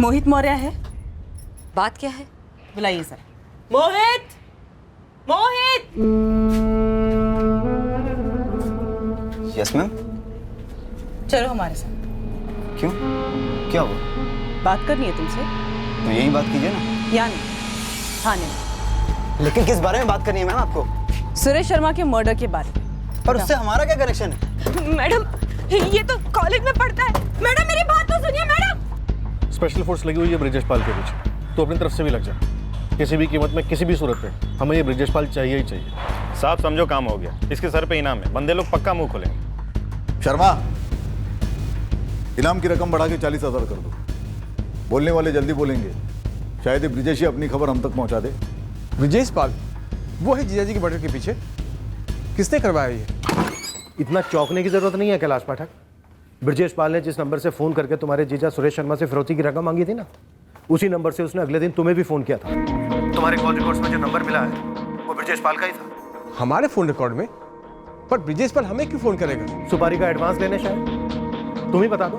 मोहित मौर्य है। बात क्या है? बुलाइए sir. Mohit, Mohit. Yes ma'am. चलो हमारे साथ। क्यों, क्या हुआ? बात करनी है तुमसे। तो यही बात कीजिए ना। या नहीं, थाने में। लेकिन किस बारे में बात करनी है मैम आपको? सुरेश शर्मा के मर्डर के बारे में। और उससे हमारा क्या कनेक्शन है? मैडम, ये तो कॉलेज में पढ़ता है। मैडम मेरी बात तो सुनिए मैडम। स्पेशल फोर्स लगी हुई है ब्रिजेश पाल के पीछे, तो अपनी तरफ से भी लग जा। किसी भी कीमत में, किसी भी सूरत में हमें ये ब्रिजेश पाल चाहिए ही चाहिए। साहब समझो, काम हो गया। इसके सर पे इनाम है, बंदे लोग पक्का मुंह खोलेंगे। शर्मा, इनाम की रकम बढ़ा के 40,000 कर दो। बोलने वाले जल्दी बोलेंगे, शायद ये ब्रिजेश ही अपनी खबर हम तक पहुंचा दे। ब्रिजेश पाल वो है जीजाजी के मर्डर के पीछे? किसने करवाया ये? इतना चौंकने की जरूरत नहीं है कैलाश पाठक। ब्रिजेश पाल ने जिस नंबर से फोन करके तुम्हारे जीजा सुरेश शर्मा से फिरौती की रकम मांगी थी ना, उसी नंबर से उसने अगले दिन तुम्हें भी फोन किया था। तुम्हारे कॉल रिकॉर्ड्स में जो नंबर मिला है वो ब्रिजेश पाल का ही था। हमारे फोन रिकॉर्ड में? पर ब्रिजेश पाल हमें क्यों फोन करेगा? सुपारी का एडवांस लेने शायद। तुम ही बता दो,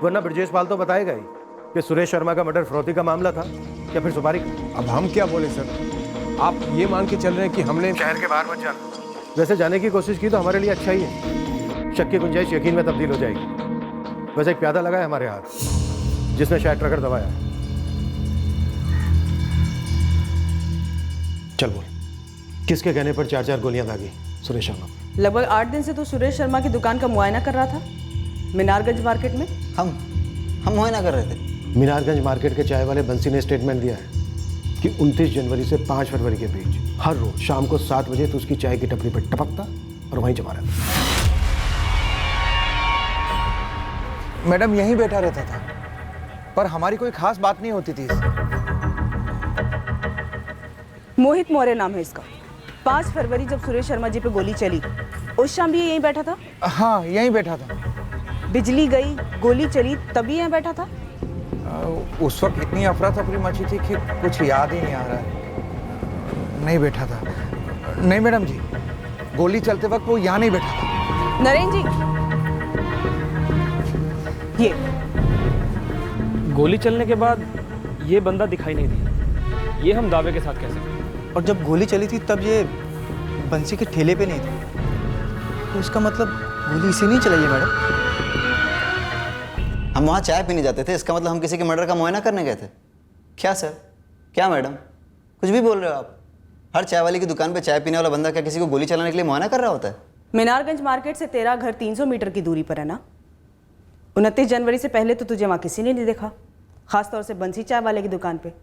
वरना ब्रिजेश पाल तो बताएगा ही कि सुरेश शर्मा का मर्डर फिरौती का मामला था या फिर सुपारी का। अब हम क्या बोले सर? आप ये मान के चल रहे हैं कि हमने शहर के बाहर मत जाना। वैसे जाने की कोशिश की तो हमारे लिए अच्छा ही है। शक की गुंजाइश यकीन में तब्दील हो जाएगी। वैसे एक प्यादा लगा है हमारे हाथ, जिसने शायद ट्रकर दबाया है। चल बोल, किसके कहने पर 4-4 गोलियां दागी सुरेश शर्मा? लगभग 8 दिन से तो सुरेश शर्मा की दुकान का मुआयना कर रहा था मीनारगंज मार्केट में। हम मुआयना कर रहे थे। मीनारगंज मार्केट के चाय वाले बंसी ने स्टेटमेंट दिया है कि 29 जनवरी से 5 फरवरी के बीच हर रोज शाम को 7 बजे तो उसकी चाय की टपरी पर टपकता और वहीं जमा रहता। मैडम यहीं बैठा रहता था, पर हमारी कोई खास बात नहीं होती थी इससे। मोहित मौर्य नाम है इसका। 5 फरवरी जब सुरेश शर्मा जी पे गोली चली, उस शाम भी ये यहीं बैठा था। हाँ, यहीं बैठा था। बिजली गई, गोली चली, तभी यहाँ बैठा था। उस वक्त इतनी अफरा तफरी मची थी कि कुछ याद ही नहीं आ रहा है। नहीं बैठा था। नहीं मैडम जी, गोली चलते वक्त वो यहाँ नहीं बैठा था। नरेंद्र जी, ये गोली चलने के बाद ये बंदा दिखाई नहीं दिया, ये हम दावे के साथ कह सकते हैं। और जब गोली चली थी तब ये बंसी के ठेले पे नहीं थी, तो इसका मतलब गोली इसी नहीं चलाई है मैडम। हम वहाँ चाय पीने जाते थे, इसका मतलब हम किसी के मर्डर का मुआयना करने गए थे क्या सर? क्या मैडम, कुछ भी बोल रहे हो आप? हर चाय वाली की दुकान पे चाय पीने वाला बंदा क्या किसी को गोली चलाने के लिए मुआयना कर रहा होता है? मीनारगंज मार्केट से तेरा घर 300 मीटर की दूरी पर है ना। 29 जनवरी से पहले तो तुझे वहाँ किसी ने नहीं देखा, खासतौर से बंसी चाय वाले की दुकान पे।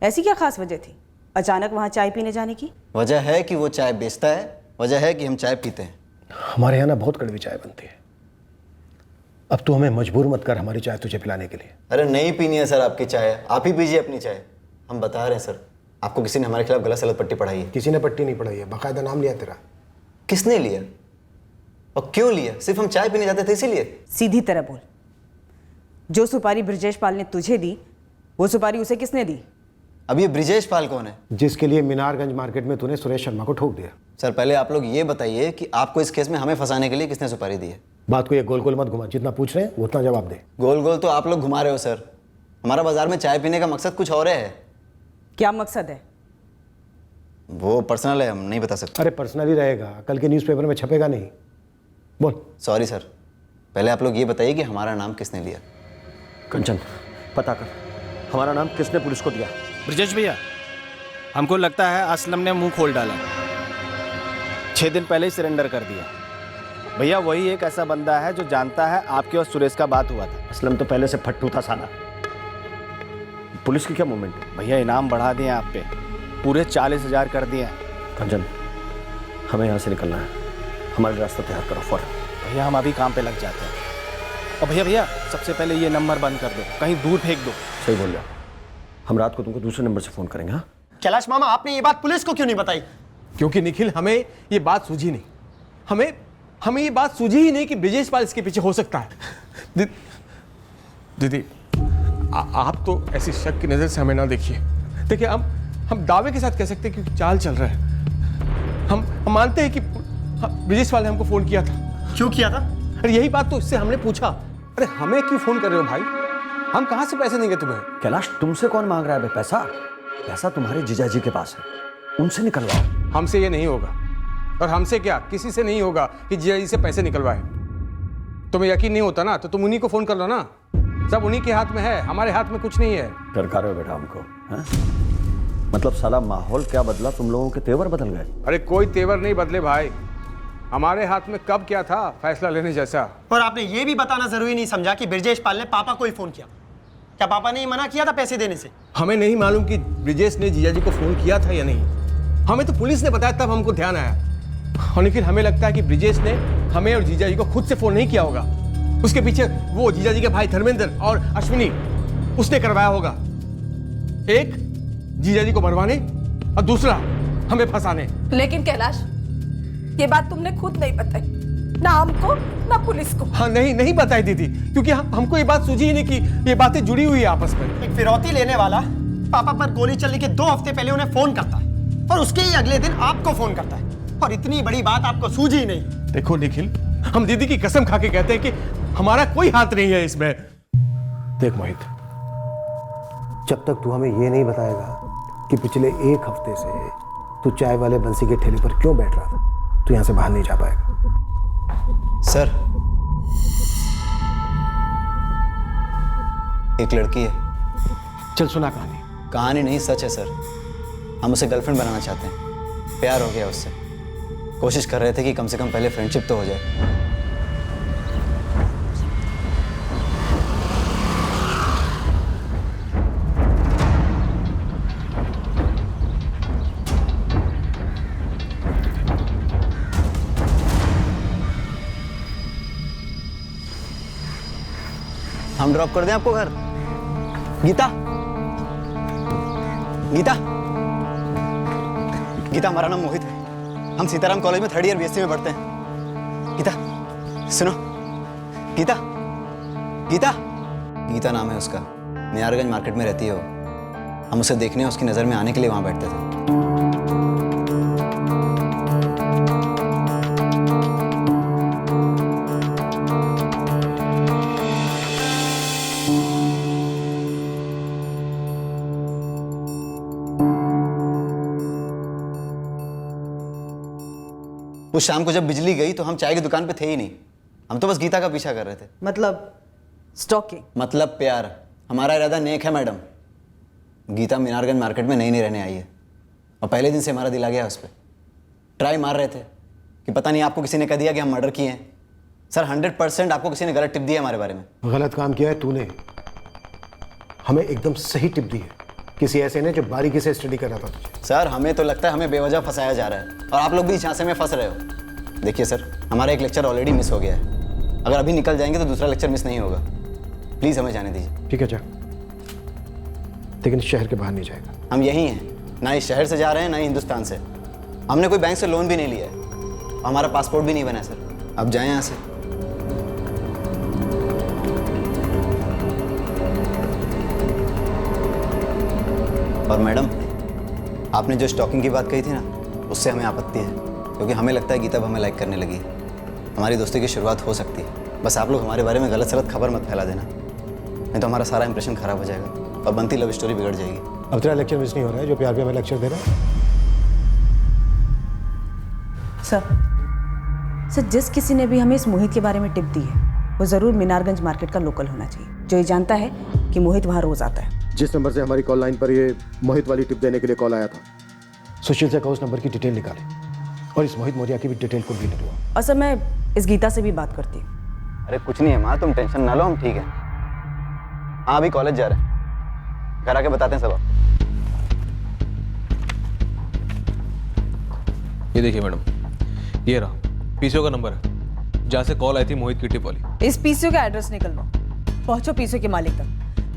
ऐसी क्या खास वजह थी अचानक वहाँ चाय पीने जाने की? वजह है कि वो चाय बेचता है, वजह है कि हम चाय पीते हैं। हमारे यहाँ ना बहुत कड़वी चाय बनती है। अब तू हमें मजबूर मत कर हमारी चाय तुझे पिलाने के लिए। अरे नहीं पीनी है सर आपकी चाय, आप ही पीजिए अपनी चाय। हम बता रहे हैं सर, आपको किसी ने हमारे खिलाफ गलत सलत पट्टी पढ़ाई है। किसी ने पट्टी नहीं पढ़ाई है, बाकायदा नाम लिया तेरा। किसने लिया और क्यों लिया? सिर्फ हम चाय पीने जाते थे इसीलिए? सीधी तरह बोल, जो सुपारी ब्रिजेश पाल ने तुझे दी, वो सुपारी उसे किसने दी? अब ये ब्रिजेश पाल कौन है? जिसके लिए मीनारगंज मार्केट में तूने सुरेश शर्मा को ठोक दिया। सर पहले आप लोग ये बताइए कि आपको इस केस में हमें फंसाने के लिए किसने सुपारी दी है? बात को ये गोल गोल मत घुमा, जितना पूछ रहे हैं उतना जवाब दे। गोल गोल तो आप लोग घुमा रहे हो सर। हमारा बाजार में चाय पीने का मकसद कुछ और है। क्या मकसद है? वो पर्सनल है, हम नहीं बता सकते। अरे पर्सनली रहेगा, कल के न्यूज़पेपर में छपेगा नहीं। बोल। सॉरी सर, पहले आप लोग ये बताइए कि हमारा नाम किसने लिया? कंचन, पता कर हमारा नाम किसने पुलिस को दिया। ब्रिजेश भैया, हमको लगता है असलम ने मुंह खोल डाला। 6 दिन पहले ही सरेंडर कर दिया। भैया वही एक ऐसा बंदा है जो जानता है आपके और सुरेश का बात हुआ था। असलम तो पहले से फट्टू था साला। पुलिस की क्या मूवमेंट है? भैया इनाम बढ़ा दिए आप पे, पूरे 40,000 कर दिए। कंचन, हमें यहाँ से निकलना है, हमारा रास्ता तैयार करो फौरन। भैया हम अभी काम पे लग जाते हैं। और भैया सबसे पहले ये नंबर बंद कर दो, कहीं दूर फेंक दो। सही बोल रहा, हम रात को तुमको दूसरे नंबर से फोन करेंगे। हाँ कैलाश मामा, आपने ये बात पुलिस को क्यों नहीं बताई? क्योंकि निखिल हमें ये बात सूझी नहीं। हमें ये बात सूझी ही नहीं कि ब्रिजेश पाल इसके पीछे हो सकता है। दीदी आप तो ऐसी शक की नजर से हमें ना देखिए। देखिए हम दावे के साथ कह सकते हैं कि चाल चल रहा है। हम मानते हैं कि ब्रिजेश पाल ने हमको फोन किया था। क्यों किया था? अरे यही बात तो इससे हमने पूछा। अरे हमें क्यों फोन कर रहे हो भाई? हम कहां से पैसे देंगे तुम्हें? कैलाश, तुमसे कौन मांग रहा है बे पैसा? पैसा तुम्हारे जीजाजी के पास है, उनसे निकलवाओ। हमसे ये नहीं होगा, और हमसे क्या, किसी से नहीं होगा कि जीजाजी से पैसे निकलवाए। तुम्हें यकीन नहीं होता ना तो तुम उन्हीं को फोन कर लो ना, सब उन्हीं के हाथ में है, हमारे हाथ में कुछ नहीं है। डरका रहे हो बेटा हमको, हैं? मतलब साला माहौल क्या बदला, तुम लोगों के तेवर बदल गए? अरे कोई तेवर नहीं बदले भाई, हमारे हाथ में कब क्या था फैसला लेने जैसा। और आपने ये भी बताना जरूरी नहीं समझा कि ब्रजेश पाल ने पापा को ही फोन किया। क्या पापा ने ही मना किया था पैसे देने से? हमें नहीं मालूम कि ब्रिजेश ने जीजाजी को फोन किया था या नहीं, हमें तो पुलिस ने बताया तब हमको ध्यान आया। और लेकिन हमें लगता है कि ब्रिजेश ने हमें और जीजाजी को खुद से फोन नहीं किया होगा, उसके पीछे वो जीजाजी के भाई धर्मेंद्र और अश्विनी, उसने करवाया होगा। एक जीजाजी को मरवाने और दूसरा हमें फंसाने। लेकिन कैलाश, ये बात तुमने खुद नहीं बताई, ना हमको ना पुलिस को। हाँ नहीं बताई दीदी, क्योंकि हमको ये बात सूझी ही नहीं कि ये बातें जुड़ी हुई है आपस में। एक फिरौती लेने वाला पापा पर गोली चलने के 2 हफ्ते पहले उन्हें फोन करता है और उसके ही अगले दिन आपको फोन करता है, और इतनी बड़ी बात आपको सूझी ही नहीं। देखो निखिल, हम दीदी की कसम खा के कहते हैं कि हमारा कोई हाथ नहीं है इसमें। देख मोहित, जब तक तू हमें ये नहीं बताएगा कि पिछले 1 हफ्ते से तू चाय वाले बंसी के ठेले पर क्यों बैठ रहा था, तू यहां से बाहर नहीं जा पाएगा। सर, एक लड़की है। चल सुना कहानी। कहानी नहीं, सच है सर। हम उसे गर्लफ्रेंड बनाना चाहते हैं, प्यार हो गया उससे। कोशिश कर रहे थे कि कम से कम पहले फ्रेंडशिप तो हो जाए। हम ड्रॉप कर दें आपको घर? गीता, गीता, गीता, हमारा नाम मोहित है। हम सीताराम कॉलेज में 3rd ईयर बीएससी में पढ़ते हैं। गीता सुनो, गीता, गीता, गीता नाम है उसका। नियारगंज मार्केट में रहती है वो। हम उसे देखने उसकी नज़र में आने के लिए वहाँ बैठते थे। उस शाम को जब बिजली गई तो हम चाय की दुकान पे थे ही नहीं, हम तो बस गीता का पीछा कर रहे थे। मतलब स्टॉकिंग? मतलब प्यार। हमारा इरादा नेक है मैडम। गीता मीनारगंज मार्केट में नई रहने आई है और पहले दिन से हमारा दिल आ गया उस पर। ट्राई मार रहे थे कि पता नहीं आपको किसी ने कह दिया कि हम मर्डर किए हैं। सर 100% आपको किसी ने गलत टिप दी है हमारे बारे में। गलत काम किया है तूने, हमें एकदम सही टिप दी है किसी ऐसे ने जो बारीकी से स्टडी कर रहा था तुझे। सर हमें तो लगता है हमें बेवजह फंसाया जा रहा है और आप लोग भी इस झांसे में फंस रहे हो। देखिए सर, हमारा एक लेक्चर ऑलरेडी मिस हो गया है। अगर अभी निकल जाएंगे तो दूसरा लेक्चर मिस नहीं होगा। प्लीज़ हमें जाने दीजिए। ठीक है जा, लेकिन शहर के बाहर नहीं जाएगा। हम यहीं हैं, ना इस शहर से जा रहे हैं ना ही हिंदुस्तान से। हमने कोई बैंक से लोन भी नहीं लिया है, हमारा पासपोर्ट भी नहीं बना है सर। अब जाएं यहाँ से। और मैडम, आपने जो स्टॉकिंग की बात कही थी ना, उससे हमें आपत्ति है, क्योंकि हमें लगता है गीता अब हमें लाइक करने लगी है। हमारी दोस्ती की शुरुआत हो सकती है। बस आप लोग हमारे बारे में गलत सलत खबर मत फैला देना, नहीं तो हमारा सारा इंप्रेशन खराब हो जाएगा और बनती लव स्टोरी बिगड़ जाएगी। अब तेरा लेक्चर मिस नहीं हो रहा है जो प्यार पे हमें लेक्चर दे रहा है। सर, जिस किसी ने भी हमें इस मोहित के बारे में टिप दी है वो ज़रूर मीनारगंज मार्केट का लोकल होना चाहिए, जो ये जानता है कि मोहित वहाँ रोज आता है। जिस नंबर से हमारी कॉल लाइन पर ये मोहित वाली टिप देने के लिए कॉल आया था, सुशील से कहो उस नंबर की डिटेल निकाले और इस मोहित मौर्य की भी डिटेल को भी निकलवाओ। और सर, मैं इस गीता से भी बात करती हूँ। अरे कुछ नहीं है माँ, तुम टेंशन ना लो, हम ठीक है। हाँ अभी कॉलेज जा रहे हैं, घर आके बताते हैं सब आपको। ये देखिए मैडम, ये रहा पीसीओ का नंबर है जहाँ से कॉल आई थी मोहित की टिप वाली। इस पीसीओ का एड्रेस निकलवाओ, पहुंचो पीसीओ के मालिक तक,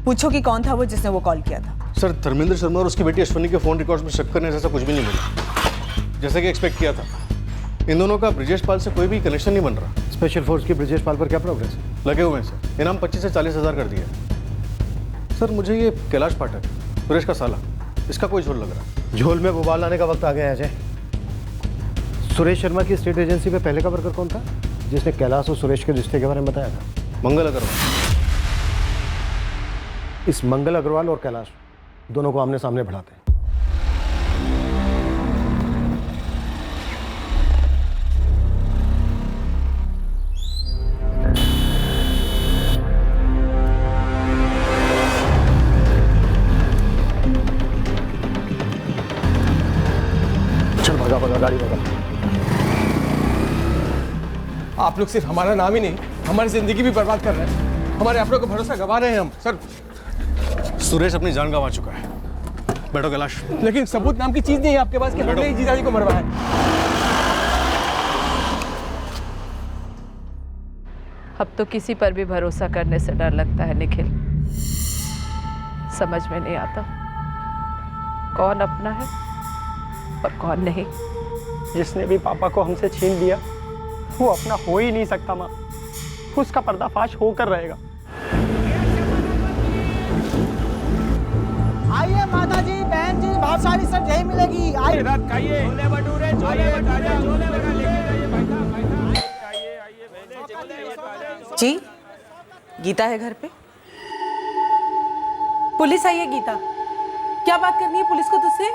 पूछो कि कौन था वो जिसने वो कॉल किया था। सर धर्मेंद्र शर्मा और उसकी बेटी अश्विनी के फ़ोन रिकॉर्ड्स में शक करने जैसा कुछ भी नहीं मिला, जैसे कि एक्सपेक्ट किया था। इन दोनों का ब्रिजेश पाल से कोई भी कनेक्शन नहीं बन रहा। स्पेशल फोर्स की ब्रिजेश पाल पर क्या प्रोग्रेस है? लगे हुए हैं सर, इनाम 25 से 40 हज़ार कर दिया। सर मुझे ये कैलाश पाठक, सुरेश का साला, इसका कोई झोल लग रहा है। झोल में उबाल लाने का वक्त आ गया है अजय। सुरेश शर्मा की स्टेट एजेंसी पे पहले का वर्कर कौन था जिसने कैलाश और सुरेश के रिश्ते के बारे में बताया था? मंगल अग्रवाल। इस मंगल अग्रवाल और कैलाश दोनों को आमने सामने बढ़ाते हैं। चल भगा भगा, गाड़ी भगा। आप लोग सिर्फ हमारा नाम ही नहीं, हमारी जिंदगी भी बर्बाद कर रहे हैं। हमारे आप लोग का भरोसा गवा रहे हैं हम सर। सुरेश अपनी जान गंवा चुका है। बैठो कैलाश। लेकिन सबूत नाम की चीज नहीं है आपके पास कि हमने ही जीजाजी को मरवाया है। अब तो किसी पर भी भरोसा करने से डर लगता है निखिल। समझ में नहीं आता कौन अपना है और कौन नहीं। जिसने भी पापा को हमसे छीन लिया वो अपना हो ही नहीं सकता माँ। उसका पर्दाफाश होकर रहेगा। आइए माता जी, बहन जी, भावसारी सब यही मिलेगी। आइए जी, गीता है घर पे? पुलिस आई है गीता। क्या बात करनी है पुलिस को तुझसे?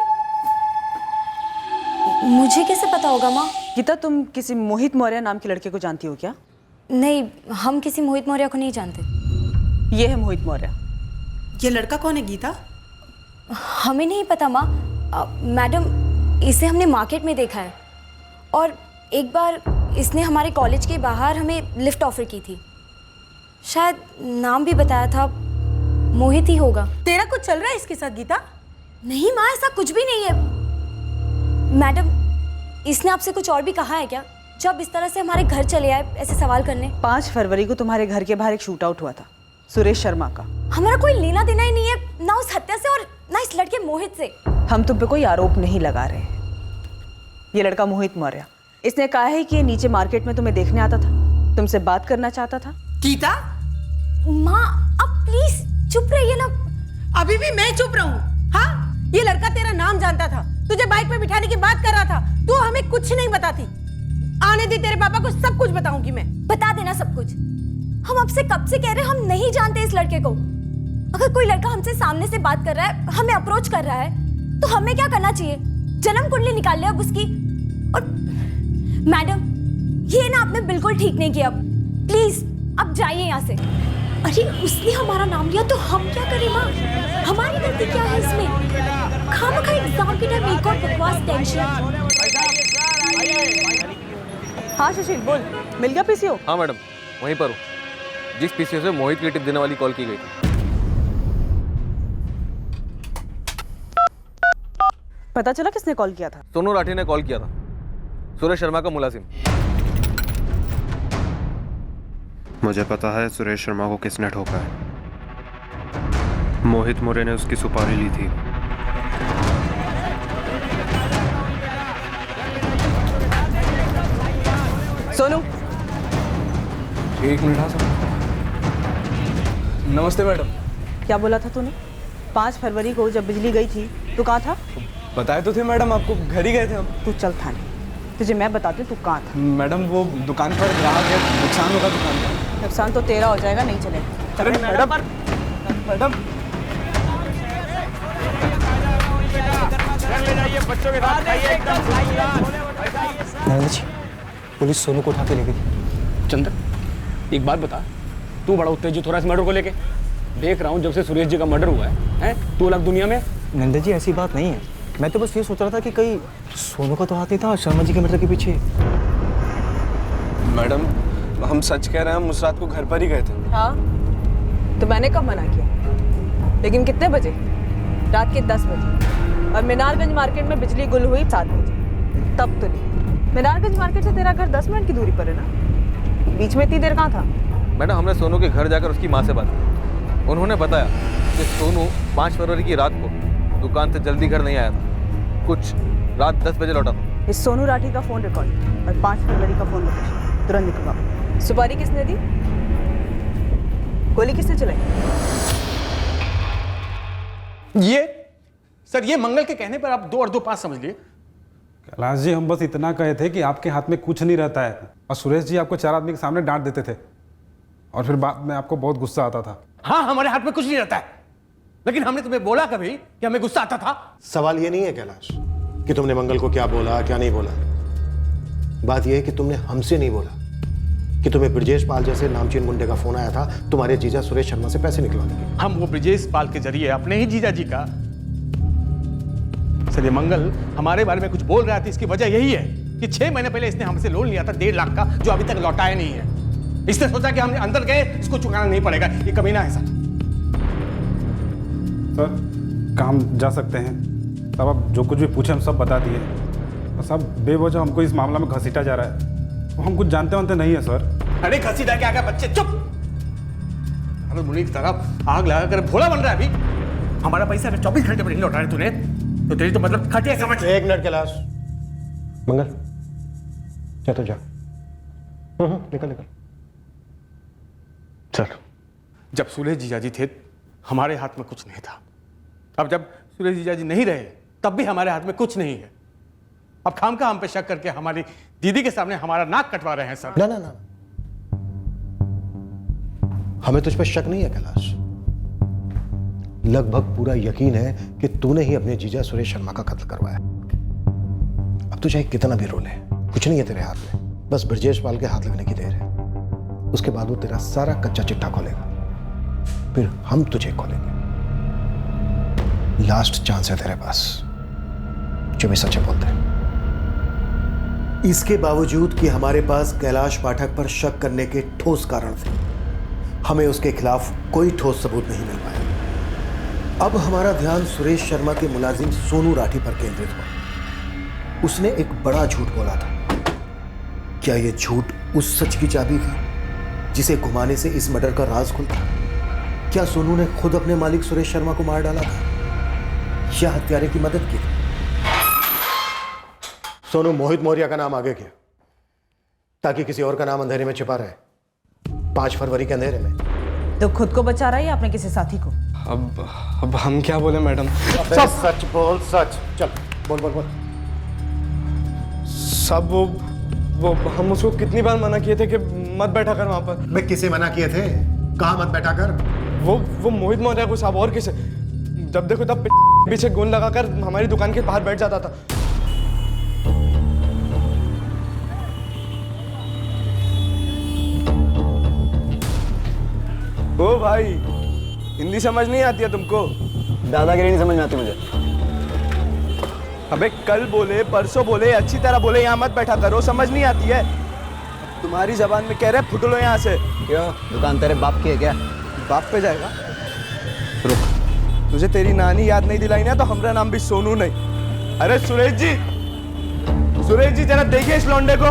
मुझे कैसे पता होगा माँ? गीता, तुम किसी मोहित मौर्य नाम के लड़के को जानती हो क्या? नहीं, हम किसी मोहित मौर्य को नहीं जानते। ये है मोहित मौर्य। ये लड़का कौन है गीता? हमें नहीं पता माँ। मैडम, इसे हमने मार्केट में देखा है और एक बार इसने हमारे कॉलेज के बाहर हमें लिफ्ट ऑफर की थी। शायद नाम भी बताया था, मोहित ही होगा। तेरा कुछ चल रहा है इसके साथ गीता? नहीं माँ, ऐसा कुछ भी नहीं है। मैडम, इसने आपसे कुछ और भी कहा है क्या, जब इस तरह से हमारे घर चले आए ऐसे सवाल करने? 5 फरवरी को तुम्हारे घर के बाहर एक शूट आउट हुआ था सुरेश शर्मा का। हमारा कोई लेना देना ही नहीं है, ना उस हत्या से और ना इस लड़के मोहित से। हम तुम पे कोई आरोप नहीं लगा रहे हैं। ये लड़का मोहित मौर्य, इसने कहा है कि ये नीचे मार्केट में तुम्हें देखने आता था, तुमसे बात करना चाहता था। गीता, माँ अब प्लीज चुप रहिए ना। अभी भी मैं चुप रहूं? हाँ, ये लड़का तेरा नाम जानता था, तुझे बाइक पे बिठाने की बात कर रहा था, तू हमें कुछ नहीं बताती। आने दे, तेरे पापा को सब कुछ बताऊंगी मैं। बता देना सब कुछ। हम आपसे कब से कह रहे हैं हम नहीं जानते इस लड़के को। अगर कोई लड़का हमसे सामने से बात कर रहा है, हमें अप्रोच कर रहा है, तो हमें क्या करना चाहिए? जन्म कुंडली निकाल ले अब उसकी। और मैडम, ये ना आपने बिल्कुल ठीक नहीं किया। प्लीज अब जाइए यहाँ से। अरे उसने हमारा नाम लिया तो हम क्या करें माँ? हमारी गलती क्या है इसमें? खामखा एग्जाम के टाइम एक और बकवास टेंशन। हाँ सुशील, बोल, मिल गया पीसीओ? हाँ मैडम, वहीं पर हूँ जिस पीसीओ से मोहित की टिप देने वाली कॉल की गई थी। पता चला किसने कॉल किया था? सोनू राठी ने कॉल किया था, सुरेश शर्मा का मुलाजिम। मुझे पता है सुरेश शर्मा को किसने ठोका है। मोहित मौर्य ने उसकी सुपारी ली थी। सोनू, एक मिनट। हाँ सर। नमस्ते मैडम। क्या बोला था तूने? 5 फरवरी को जब बिजली गई थी तू कहाँ था? बताए तो थे मैडम आपको, घर ही गए थे हम। तू चल थाने, तुझे मैं बताती हूँ तू कहाँ था। मैडम वो दुकान पर ग्राहक है, नुकसान होगा दुकान का। नुकसान तो तेरा हो जाएगा, नहीं चलेगा। अरे मैडम, मैडम बच्चों के साथ पुलिस सोनू को उठा के ले गई। चंदर, एक बात बता, तू बड़ा उत्तेजित हो रहा है इस मर्डर को लेके। देख रहा हूँ जब से सुरेश जी का मर्डर हुआ है तू अलग दुनिया में। नंदा जी ऐसी बात नहीं है, मैं तो बस ये सोच रहा था कि कहीं सोनू का तो हाथ नहीं था शर्मा जी के मर्डर के पीछे। मैडम हम सच कह रहे हैं, हम उस रात को घर पर ही गए थे। हाँ, तो मैंने कब मना किया? लेकिन कितने बजे? रात के 10 बजे। और मीनारगंज मार्केट में बिजली गुल हुई 7 बजे। तब तो नहीं। मीनारगंज मार्केट से तेरा घर 10 मिनट की दूरी पर है ना? बीच में इतनी देर कहाँ था? मैडम हमने सोनू के घर जाकर उसकी माँ से बात की। उन्होंने बताया कि सोनू 5 फरवरी की रात को दुकान से जल्दी घर नहीं आया था, कुछ रात 10 बजे लौटा था। इस सोनू राठी का फोन रिकॉर्ड और 5 फरवरी का फोन लोकेशन तुरंत निकलवाओ। सुपारी किसने दी? गोली किसने चलाई? ये सर, ये मंगल के कहने पर आप 2 और 2 5 समझ लिए। कैलाश जी, हम बस इतना कहे थे कि आपके हाथ में कुछ नहीं रहता है, और सुरेश जी आपको 4 आदमी के सामने डांट देते थे और फिर बाद में आपको बहुत गुस्सा आता था। हाँ, हमारे हाथ में कुछ नहीं रहता है। लेकिन हमने तुम्हें बोला कभी कि हमें गुस्सा आता था? सवाल ये नहीं है कैलाश कि तुमने मंगल को क्या बोला क्या नहीं बोला। बात यह है कि तुमने हमसे नहीं बोला कि तुम्हें ब्रजेश पाल जैसे नामचीन मुंडे का फोन आया था तुम्हारे जीजा सुरेश शर्मा से पैसे निकलवाने के। हम वो ब्रजेश पाल के जरिए अपने ही जीजा जी का सर, ये मंगल हमारे बारे में कुछ बोल रहा था। इसकी वजह यही है कि 6 महीने पहले इसने हमसे लोन लिया था 1.5 लाख का, जो अभी तक लौटाया नहीं है। इसने सोचा कि हम अंदर गए इसको चुकाना नहीं पड़ेगा। ये कमीना है सर। काम जा सकते हैं साहब, आप जो कुछ भी पूछे हम सब बता दिए। और साहब बेवजह हमको इस मामला में घसीटा जा रहा है, हम कुछ जानते वानते नहीं है सर। अरे घसीटा क्या बच्चे, चुप। अरे मुनि की तरफ आग लगा कर भोला बन रहा है अभी। हमारा पैसा 24 घंटे में नहीं लौटा रहे तूने, तो तेरी तो मतलब खटिया समझ। एक मिनट कैलाश, मंगल जा तो जा। निकल निकल। सर, जब सुरेश जीजा जी थे हमारे हाथ में कुछ नहीं था। अब जब सुरेश जीजा जी नहीं रहे तब भी हमारे हाथ में कुछ नहीं है। अब खामखा हम पे शक करके हमारी दीदी के सामने हमारा नाक कटवा रहे हैं सर। ना ना ना, हमें तुझ पर शक नहीं है कैलाश। लगभग पूरा यकीन है कि तूने ही अपने जीजा सुरेश शर्मा का कत्ल करवाया। अब तू चाहे कितना भी रो ले, कुछ नहीं है तेरे हाथ में। बस ब्रजेश पाल के हाथ लगने की देर है। उसके बाद वो तेरा सारा कच्चा चिट्ठा खोलेगा, फिर हम तुझे खोलेंगे। लास्ट चांस है तेरे पास, जो भी सच है बोलते हैं। इसके बावजूद कि हमारे पास कैलाश पाठक पर शक करने के ठोस कारण थे, हमें उसके खिलाफ कोई ठोस सबूत नहीं मिल पाया। अब हमारा ध्यान सुरेश शर्मा के मुलाजिम सोनू राठी पर केंद्रित हुआ। उसने एक बड़ा झूठ बोला था। क्या यह झूठ उस सच की चाबी थी जिसे घुमाने से इस मर्डर का राज खुलता? क्या सोनू ने खुद अपने मालिक सुरेश शर्मा को मार डाला था या हत्यारे की मदद की? सोनू मोहित मौर्य का नाम आगे किया ताकि किसी और का नाम अंधेरे में छिपा रहे। 5 फरवरी के अंधेरे में तो खुद को बचा रहा है या अपने किसी साथी को? अब हम क्या बोले मैडम? सच बोल, सच। चल बोल बोल बोल। सब वो हम उसको कितनी बार मना किए थे कि मत बैठा कर वहां पर। मैं किसे मना किए थे? कहाँ मत बैठा कर? वो मोहित मौर्य को साहब, और किसे? जब देखो तब पीछे गोंद लगाकर हमारी दुकान के बाहर बैठ जाता था। ओ भाई, हिंदी समझ नहीं आती है तुमको? दादागिरी नहीं समझ में आती मुझे। अबे कल बोले परसों बोले अच्छी तरह बोले, यहाँ मत बैठा करो, समझ नहीं आती है? तुम्हारी जबान में कह रहे फुट लो यहाँ से। क्यों, दुकान तेरे बाप की है क्या? बाप पे जाएगा? रुक, तुझे तेरी नानी याद नहीं दिलाई ना तो हमारा नाम भी सोनू नहीं। अरे सुरेश जी जरा देखिए इस लौंडे को।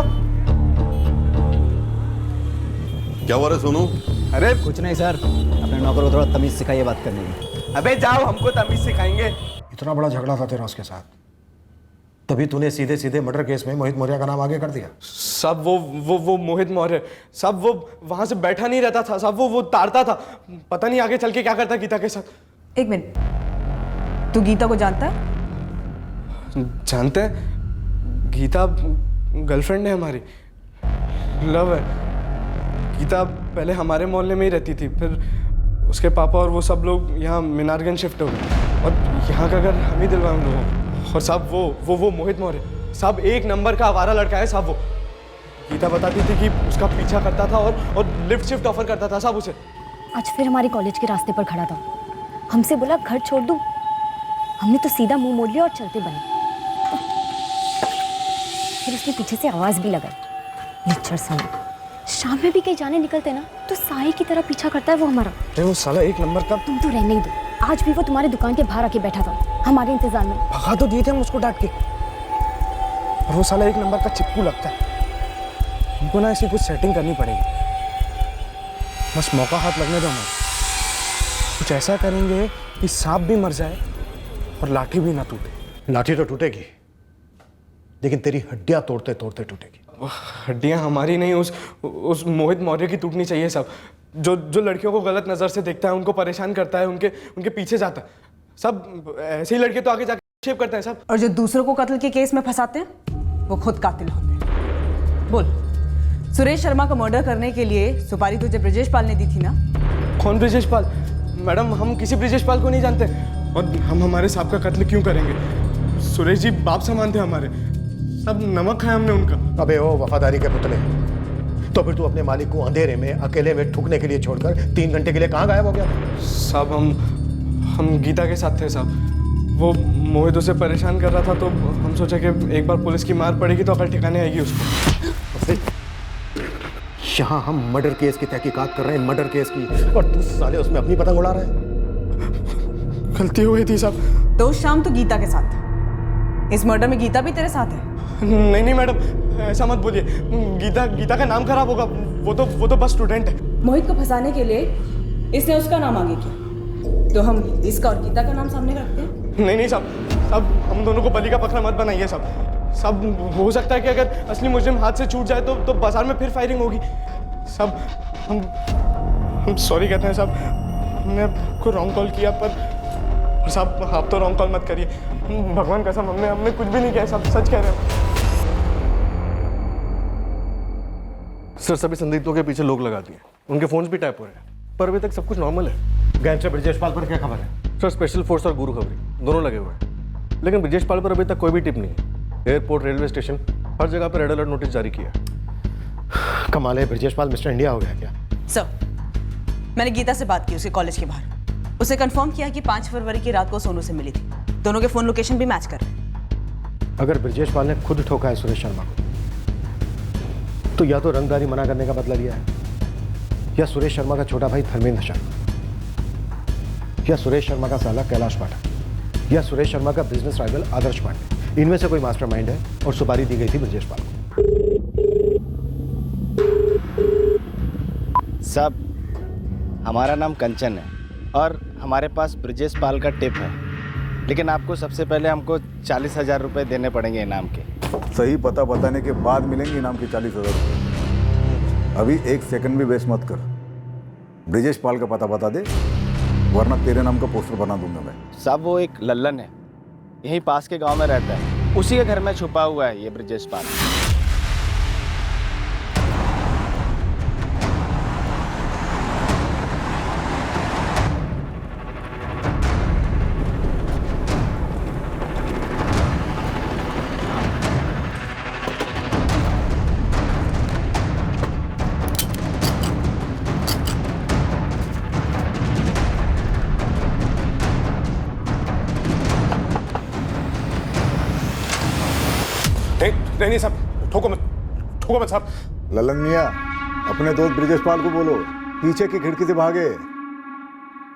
क्या हुआ रे सोनू? अरे कुछ नहीं सर, अपने नौकर को थोड़ा तमीज सिखाइए बात करने की। अबे जाओ, हमको तमीज सिखाएंगे। इतना बड़ा झगड़ा था तेरा उसके साथ, तभी तूने सीधे सीधे मर्डर केस में मोहित मौर्य का नाम आगे कर दिया। सब वो मोहित मौर्य, सब वो वहां से बैठा नहीं रहता था, सब वो तारता था। पता नहीं आगे चल के क्या करता गीता के साथ। एक मिनट, तू गीता को जानता है? जानते हैं, गीता गर्लफ्रेंड है हमारी, लव है। गीता पहले हमारे मोहल्ले में ही रहती थी, फिर उसके पापा और वो सब लोग यहाँ मीनारगंज शिफ्ट हो गए और यहाँ का घर हम ही दिलवाए उन लोगों को। और साहब वो मोहित मौर्य साहब एक नंबर का आवारा लड़का है साहब। वो गीता बताती थी कि उसका पीछा करता था और लिफ्ट शिफ्ट ऑफर करता था साहब उसे। आज फिर हमारे कॉलेज के रास्ते पर खड़ा था, हमसे बोला घर छोड़ दूं। हमने तो सीधा मुंह मोड़ लिया और चलते बने। फिर उसने पीछे से आवाज भी लगाई, लिच्छर साला। शाम में भी कहीं जाने निकलते ना तो साई की तरह पीछा करता है वो हमारा। अरे वो साला एक नंबर का। तुम तो रहने ही दो, आज भी वो तुम्हारी दुकान के बाहर आके बैठा था हमारे इंतजार में। भगा तो दिए थे हम उसको डांट के, और वो साला एक नंबर का चिपकू लगता है। हमको ना ऐसी कुछ सेटिंग करनी पड़ेगी, बस मौका हाथ लगने दो। हमें कुछ ऐसा करेंगे कि सांप भी मर जाए और लाठी भी ना टूटे। लाठी तो टूटेगी, लेकिन तेरी हड्डियां तोड़ते तोड़ते टूटेगी। हड्डियां हमारी नहीं, उस मोहित मौर्य की टूटनी चाहिए सब। जो लड़कियों को गलत नजर से देखता है, उनको परेशान करता है, उनके पीछे जाता है सब। ऐसे ही लड़के तो आगे जाके शेप करते हैं सब। और जो दूसरों को कत्ल के केस में फंसाते हैं वो खुद कातिल होते हैं। बोल, सुरेश शर्मा को मर्डर करने के लिए सुपारी तुझे ब्रजेश पाल ने दी थी ना? कौन ब्रजेश पाल? मैडम हम किसी ब्रिजेश पाल को नहीं जानते, और हम हमारे साहब का कत्ल क्यों करेंगे? सुरेश जी बाप समान थे हमारे, सब नमक खाया हमने उनका। अबे ओ वफादारी के पुतले, तो फिर तू अपने मालिक को अंधेरे में अकेले में ठुकने के लिए छोड़कर 3 घंटे के लिए कहाँ गायब हो गया था? साहब हम गीता के साथ थे साहब, वो मोहित उसे परेशान कर रहा था, तो हम सोचा कि एक बार पुलिस की मार पड़ेगी तो अकल ठिकाने आएगी उसको। यहाँ हम मर्डर केस की तहकीकात कर रहे हैं, मर्डर केस की, और तू साले उसमें अपनी पतंग उड़ा रहा है। गलती हुई थी साहब। तो उस शाम तो गीता के साथ था, इस मर्डर में गीता भी तेरे साथ है? नहीं मैडम, ऐसा मत बोलिए, गीता का नाम खराब होगा, वो तो बस स्टूडेंट है। मोहित को फंसाने के लिए इसने उसका नाम आगे किया, तो हम इसका और गीता का नाम सामने रखते हैं? नहीं साहब, हम दोनों को बलि का बकरा मत बनाइए सब हो सकता है कि अगर असली मुजरिम हाथ से छूट जाए तो बाजार में फिर फायरिंग होगी। सब हम सॉरी कहते हैं साहब, हमने आपको रॉन्ग कॉल किया, पर साहब आप तो रॉन्ग कॉल मत करिए, भगवान कसम हमने कुछ भी नहीं किया, सब सच कह रहे हैं। सर सभी संदिग्धों के पीछे लोग लगा दिए, उनके फोन्स भी टैप हो रहे हैं, पर अभी तक सब कुछ नॉर्मल है। गैंगस्टर ब्रिजेश पाल पर क्या खबर है? सर स्पेशल फोर्स और गुरु खबरी दोनों लगे हुए हैं, लेकिन ब्रिजेश पाल पर अभी तक कोई भी टिप नहीं है। एयरपोर्ट, रेलवे स्टेशन, हर जगह पर रेड अलर्ट नोटिस जारी किया। कमाल है, ब्रिजेश पाल मिस्टर इंडिया हो गया क्या? सर, मैंने गीता से बात की उसके कॉलेज के बाहर, उसे कंफर्म किया कि 5 फरवरी की रात को सोनू से मिली थी, दोनों के फोन लोकेशन भी मैच कर रहे हैं। अगर ब्रिजेश पाल ने खुद ठोका है सुरेश शर्मा को, तो या तो रंगदारी मना करने का बदला लिया है, या सुरेश शर्मा का छोटा भाई धर्मेंद्र शर्मा, या सुरेश शर्मा का साला कैलाश पाठक, या सुरेश शर्मा का बिजनेस राइवल आदर्श पांडे। इनमें से कोई मास्टरमाइंड है और सुपारी दी गई थी ब्रिजेश पाल को। साहब, हमारा नाम कंचन है और हमारे पास ब्रिजेश पाल का टिप है, लेकिन आपको सबसे पहले हमको 40,000 रुपये देने पड़ेंगे इनाम के। सही पता बताने के बाद मिलेंगे इनाम के 40,000 रुपये। अभी 1 सेकंड भी वेस्ट मत कर, ब्रिजेश पाल का पता बता दे, वरना तेरे नाम का पोस्टर बना दूंगा मैं। साहब वो एक लल्लन है, यहीं पास के गांव में रहता है, उसी के घर में छुपा हुआ है ये ब्रिजेश पाल। नहीं साहब, ठोको मत साहब। ललन मियाँ, अपने दोस्त ब्रिजेश पाल को बोलो पीछे की खिड़की से भागे।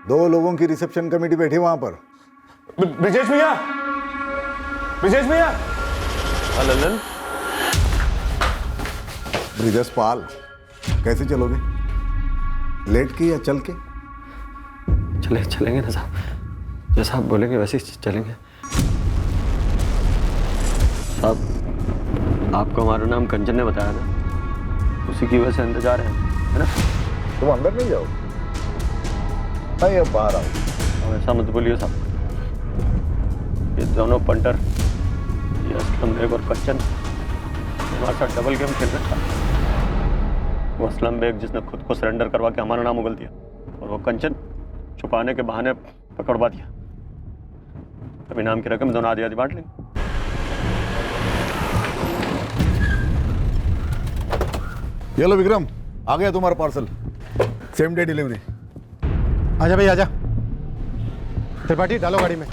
2 लोगों की रिसेप्शन कमेटी बैठी वहां पर। ब्रिजेश भैया, ललन, ब्रिजेश पाल, कैसे चलोगे? लेट के या चल के? चलेंगे ना साहब, जैसा आप बोलेंगे वैसे ही चलेंगे। साहब, आपको हमारा नाम कंचन ने बताया ना, उसी की वजह से अंदर जा रहे हैं, है ना? तुम अंदर नहीं जाओ, मैं अब बाहर आओ। अब ऐसा मत बोलिए साहब, ये दोनों पंटर, ये असलम बेग और कंचन हमारे साथ डबल गेम खेल रहे था। वो असलम बेग जिसने खुद को सरेंडर करवा के हमारा नाम उगल दिया, और वो कंचन छुपाने के बहाने पकड़वा दिया। अब इनाम की रकम दोनों आधी आधी बांट लेंगे। ये लो विक्रम, आ गया तुम्हारा पार्सल, सेम डे डिलीवरी। आजा भाई आजा। त्रिपाठी डालो गाड़ी में।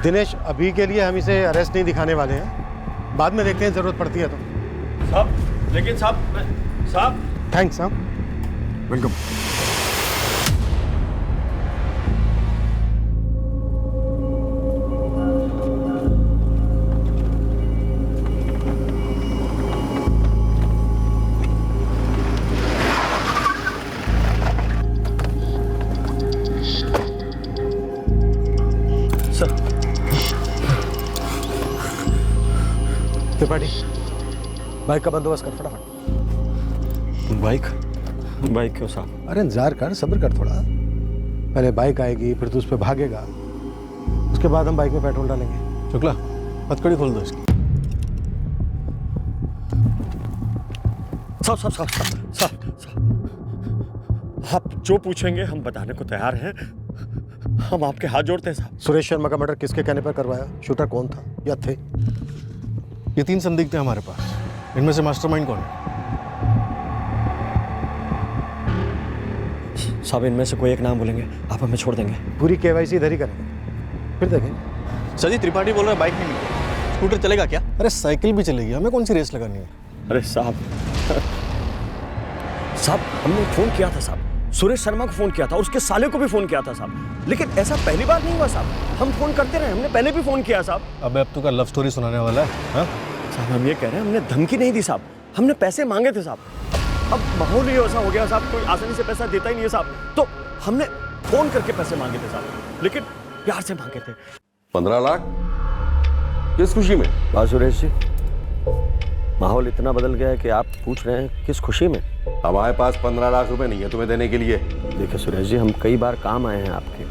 दिनेश, अभी के लिए हम इसे अरेस्ट नहीं दिखाने वाले हैं, बाद में देखते हैं जरूरत पड़ती है तो। साहब, लेकिन साहब थैंक्स। हाँ, वेलकम। त्रिपाठी, बाइक का बंदोबस्त कर फटाफट। बाइक क्यों साहब? अरे इंतजार कर, सब्र कर थोड़ा। पहले बाइक आएगी, फिर तू उस पर भागेगा, उसके बाद हम बाइक में पेट्रोल डालेंगे। शुक्ला, हथकड़ी खोल दो इसकी। साहब, आप जो पूछेंगे हम बताने को तैयार हैं। हम आपके हाथ जोड़ते हैं साहब। सुरेश शर्मा का मर्डर किसके कहने पर करवाया? शूटर कौन था या थे? ये 3 संदिग्ध हैं हमारे पास। इनमें से मास्टरमाइंड कौन है? साहब इनमें से कोई एक नाम बोलेंगे, आप हमें छोड़ देंगे। पूरी KYC इधर ही करेंगे, फिर देखेंगे। सर जी त्रिपाठी बोल रहा है बाइक नहीं मिली। स्कूटर चलेगा क्या? अरे साइकिल भी चलेगी, हमें कौन सी रेस लगानी है? अरे साहब साहब हमने फोन किया था साहब, सुरेश शर्मा को फोन किया था और उसके साले को भी फोन किया था साहब, लेकिन ऐसा पहली बार नहीं हुआ साहब। हम फोन करते रहे, हमने पहले भी फोन किया साहब। अबे अब तो का लव स्टोरी सुनाने वाला है हाँ? साहब हम ये कह रहे हैं हमने धमकी नहीं दी साहब, हमने पैसे मांगे थे साहब। अब माहौल ही ऐसा हो गया साहब, कोई आसानी से पैसा देता ही नहीं है साहब, तो हमने फोन करके पैसे मांगे थे साहब, लेकिन प्यार से मांगे थे। 15 लाख किस खुशी में? वाह सुरेश जी, माहौल इतना बदल गया है कि आप पूछ रहे हैं किस खुशी में? हमारे पास 15 लाख रुपए नहीं है तुम्हें देने के लिए। देखिए सुरेश जी, हम कई बार काम आए हैं आपके,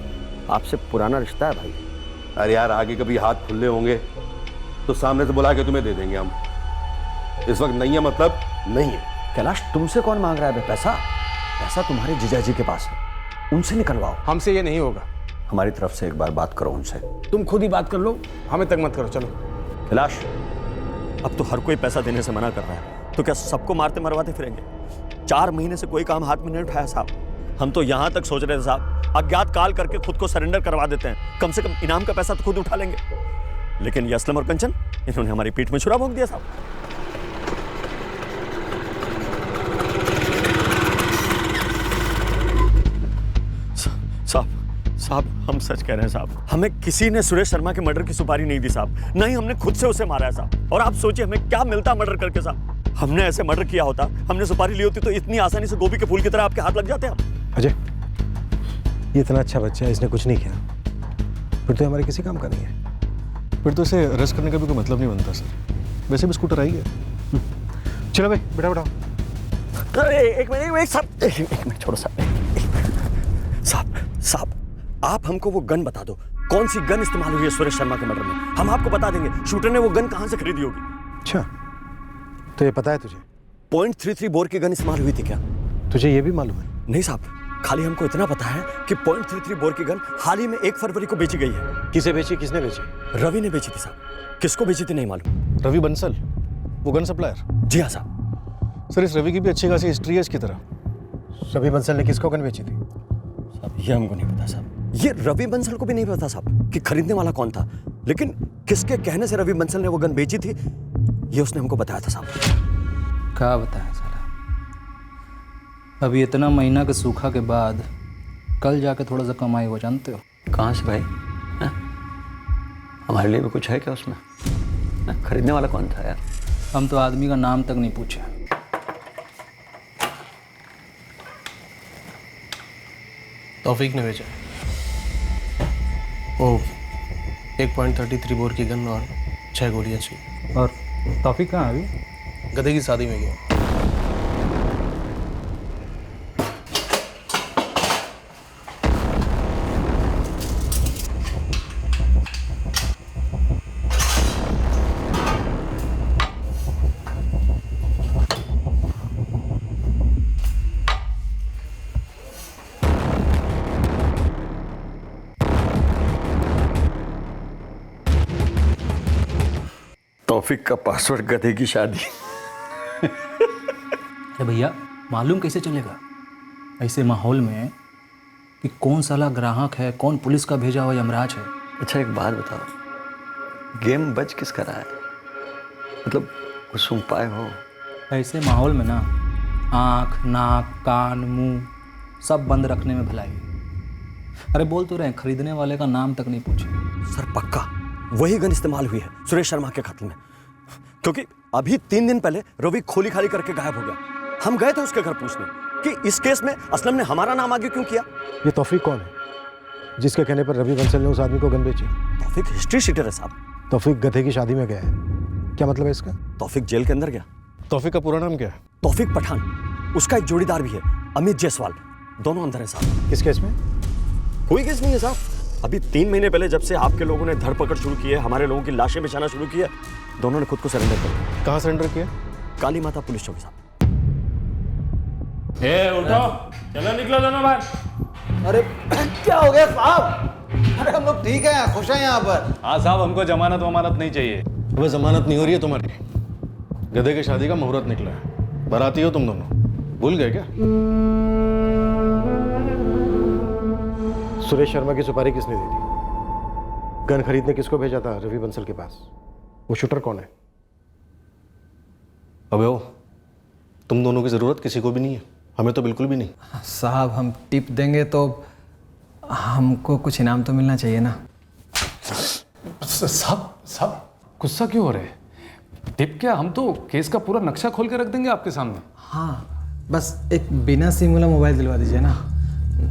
आपसे पुराना रिश्ता है भाई। अरे यार आगे कभी हाथ खुले होंगे तो सामने से बुला के तुम्हें दे देंगे हम। इस वक्त नहीं है मतलब नहीं है। कैलाश तुमसे कौन मांग रहा है बे पैसा? पैसा तुम्हारे जीजा जी के पास है, उनसे निकलवाओ। हमसे ये नहीं होगा। हमारी तरफ से एक बार बात करो उनसे। तुम खुद ही बात कर लो, हमें तक मत करो। चलो कैलाश, अब तो हर कोई पैसा देने से मना कर रहा है, तो क्या सबको मारते मरवाते फिरेंगे? 4 महीने से कोई काम हाथ में नहीं उठाया साहब। हम तो यहाँ तक सोच रहे थे साहब, अज्ञात काल करके खुद को सरेंडर करवा देते हैं, कम से कम इनाम का पैसा तो खुद उठा लेंगे। लेकिन ये असलम और कंचन, इन्होंने हमारी पीठ में छुरा भोंक दिया साहब। साहब हम सच कह रहे हैं साहब, हमें किसी ने सुरेश शर्मा के मर्डर की सुपारी नहीं दी साहब, नहीं हमने खुद से उसे मारा है साहब। और आप सोचिए हमें क्या मिलता मर्डर करके साहब। हमने ऐसे मर्डर किया होता, हमने सुपारी ली होती तो इतनी आसानी से गोभी के फूल की तरह आपके हाथ लग जाते हैं। अजय, ये इतना अच्छा बच्चा है, इसने कुछ नहीं किया, फिर तो हमारे किसी काम का नहीं है। फिर तो इसे अरेस्ट करने का भी कोई मतलब नहीं बनता सर। वैसे भी स्कूटर आई है। चलो भाई बेटा बेटा। अरे एक मिनट छोड़ो साहब, आप हमको वो गन बता दो, कौन सी गन इस्तेमाल हुई है सुरेश शर्मा के मर्डर में? हम आपको बता देंगे शूटर ने वो गन कहां से खरीदी होगी। अच्छा, तो ये पता है तुझे? .33 बोर की गन इस्तेमाल हुई थी क्या? तुझे ये भी मालूम है? नहीं साहब, खाली हमको इतना पता है कि .33 बोर की गन हाल ही में 1 फरवरी को बेची गई है। किसे बेची, किसने बेची? रवि ने बेची थी साहब। किसको बेची थी नहीं मालूम। रवि बंसल, वो गन सप्लायर? जी हाँ साहब। सर इस रवि की भी अच्छी खासी हिस्ट्री है इसकी तरह। रवि बंसल ने किसको गन बेची थी? साहब ये हमको नहीं पता साहब, ये रवि बंसल को भी नहीं पता साहब कि खरीदने वाला कौन था, लेकिन किसके कहने से रवि बंसल ने वो गन बेची थी ये उसने हमको बताया था साहब। क्या बताया साला? अभी इतना महीना के सूखा के बाद कल जाके थोड़ा सा कमाई हो, जानते हो? कहाँ से भाई? हमारे लिए भी कुछ है क्या उसमें? खरीदने वाला कौन था यार? हम तो आदमी का नाम तक नहीं पूछे। तौफीक ने भेजा वो 1.33 बोर की गन और 6 गोलियां चाहिए। और तौफीक कहाँ है अभी? गधे की शादी में गया। तौफीक का पासवर्ड गधे की शादी। अरे भैया, मालूम कैसे चलेगा ऐसे माहौल में कि कौन साला ग्राहक है, कौन पुलिस का भेजा हुआ यमराज है? अच्छा एक बात बताओ, गेम बच किसका रहा है? मतलब कुछ सुन पाए हो? ऐसे माहौल में ना आँख, नाक, कान, मुंह सब बंद रखने में भलाई। अरे बोल तो रहे हैं, खरीदने वाले का नाम तक नहीं पूछे। सर पक्का वही गन इस्तेमाल हुई है सुरेश शर्मा के कत्ल में, क्योंकि अभी 3 दिन पहले रवि खोली खाली करके गायब हो गया। हम गए थे उसके घर पूछने कि इस केस में असलम ने हमारा नाम आगे क्यों किया। ये तौफीक कौन है जिसके कहने पर रवि बंसल ने उस आदमी को गन बेची? तौफीक हिस्ट्री शीटर है साहब। तौफीक गधे की शादी में गया है, क्या मतलब है इसका? तौफीक जेल के अंदर गया। तौफीक का पूरा नाम क्या है? तौफीक पठान, उसका एक जोड़ीदार भी है अमित जायसवाल, दोनों अंदर है साहब। किस केस में? कोई केस नहीं है साहब। अभी 3 महीने पहले जब से आपके लोगों ने धरपकड़ शुरू की है, हमारे लोगों की लाशें बिछाना शुरू की है, दोनों ने खुद को सरेंडर कर दिया। कहाँ सरेंडर किया? काली माता पुलिस चौकी साहब। उठो, चलो निकलो दोनों बाहर। अरे क्या हो गया साहब? अरे हम लोग ठीक है, खुश हैं यहाँ पर। हाँ साहब, हमको जमानत वमानत नहीं चाहिए। अबे जमानत नहीं हो रही है तुम्हारी। गधे की शादी का मुहूर्त निकला है, बाराती हो तुम दोनों, भूल गए क्या? सुरेश शर्मा की सुपारी किसने दी थी? गन खरीदने किसको भेजा था रवि बंसल के पास? वो शूटर कौन है? अबे ओ, तुम दोनों की जरूरत किसी को भी नहीं है, हमें तो बिल्कुल भी नहीं। साहब हम टिप देंगे तो हमको कुछ इनाम तो मिलना चाहिए ना। साहब गुस्सा क्यों हो रहे हैं? टिप क्या, हम तो केस का पूरा नक्शा खोल के रख देंगे आपके सामने। हाँ, बस एक बिना सिम वाला मोबाइल दिलवा दीजिए ना।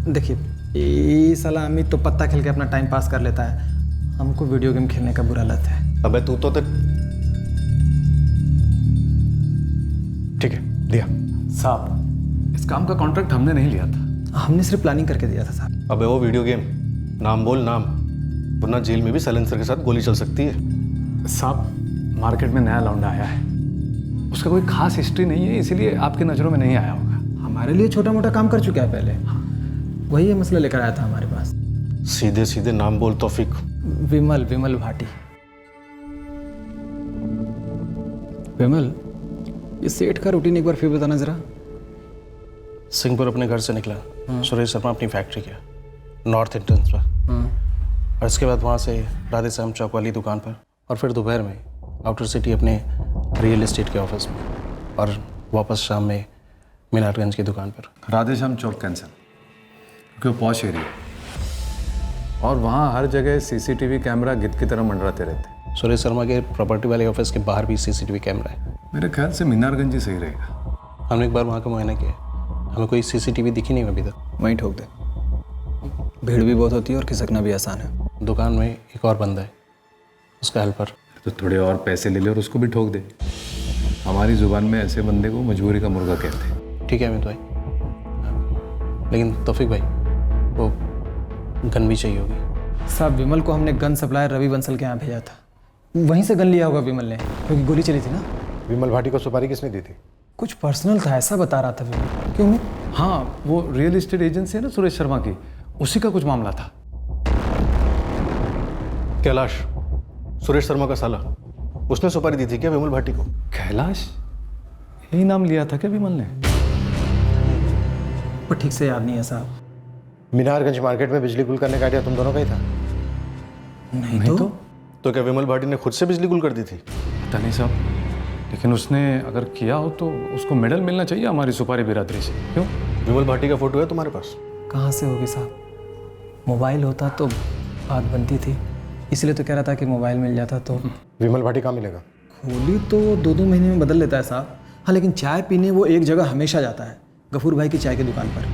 देखिए, ये साला अमित तो पत्ता खेल के अपना टाइम पास कर लेता है, हमको वीडियो गेम खेलने का बुरा लत है। अबे तू तो ठीक है, दिया। साहब इस काम का कॉन्ट्रैक्ट हमने नहीं लिया था, हमने सिर्फ प्लानिंग करके दिया था साहब। अबे वो वीडियो गेम, नाम बोल नाम, वरना जेल में भी साइलेंसर के साथ गोली चल सकती है। साहब मार्केट में नया लौंडा आया है, उसका कोई खास हिस्ट्री नहीं है, इसीलिए आपकी नज़रों में नहीं आया होगा। हमारे लिए छोटा मोटा काम कर चुका है पहले, वही ये मसला लेकर आया था हमारे पास। सीधे सीधे नाम बोल तौफीक। विमल भाटी। विमल, ये सेठ का रूटीन एक बार फिर बताना जरा। सिंहपुर अपने घर से निकला, सुरेश शर्मा अपनी फैक्ट्री गया, नॉर्थ एंट्रेंस पर, और इसके बाद वहाँ से राधे श्याम चौक वाली दुकान पर, और फिर दोपहर में आउटर सिटी अपने रियल एस्टेट के ऑफिस में, और वापस शाम में मीनारगंज की दुकान पर। राधे श्याम चौक कैंसिल, क्योंकि वो पॉश एरिया, और वहाँ हर जगह सीसीटीवी कैमरा गिद्ध की तरह मंडराते रहते। सुरेश शर्मा के प्रॉपर्टी वाले ऑफिस के बाहर भी सीसीटीवी कैमरा है। मेरे ख्याल से मीनारगंज ही सही रहेगा। हमने एक बार वहाँ का मुआयना किया, हमें कोई सीसीटीवी दिखी नहीं अभी तक। वहीं ठोक दे, भीड़ भी बहुत होती है और खिसकना भी आसान है। दुकान में एक और बंदा है, उसका हेल्पर। तो थोड़े और पैसे ले ले और उसको भी ठोक दे। हमारी जुबान में ऐसे बंदे को मजबूरी का मुर्गा कहते हैं। ठीक है अमित भाई, लेकिन तौफीक भाई वो गन भी चाहिए होगी। साहब विमल को हमने गन सप्लायर रवि बंसल के यहाँ भेजा था, वहीं से गन लिया होगा विमल ने, क्योंकि गोली चली थी ना। विमल भाटी को सुपारी किसने दी थी? कुछ पर्सनल था ऐसा बता रहा था विमल। क्यों अमित? हाँ, वो रियल एस्टेट एजेंसी है ना सुरेश शर्मा की, उसी का कुछ मामला था। कैलाश, सुरेश शर्मा का साला, उसने सुपारी दी थी क्या विमल भाटी को? कैलाश, यही नाम लिया था क्या विमल ने? पर ठीक से याद नहीं है साहब। मीनारगंज मार्केट में बिजली गुल करने का आइडिया तुम दोनों का ही था? नहीं तो क्या विमल भाटी ने खुद से बिजली गुल कर दी थी? पता नहीं साहब, लेकिन उसने अगर किया हो तो उसको मेडल मिलना चाहिए हमारी सुपारी बिरादरी से। क्यों? विमल भाटी का फोटो है तुम्हारे पास? कहाँ से होगी साहब, मोबाइल होता तो बात बनती थी, इसलिए तो कह रहा था कि मोबाइल मिल जाता तो। विमल भाटी कहाँ मिलेगा? गोली तो 2-2 महीने में बदल लेता है साहब। हाँ, लेकिन चाय पीने वो एक जगह हमेशा जाता है, गफूर भाई की चाय की दुकान पर,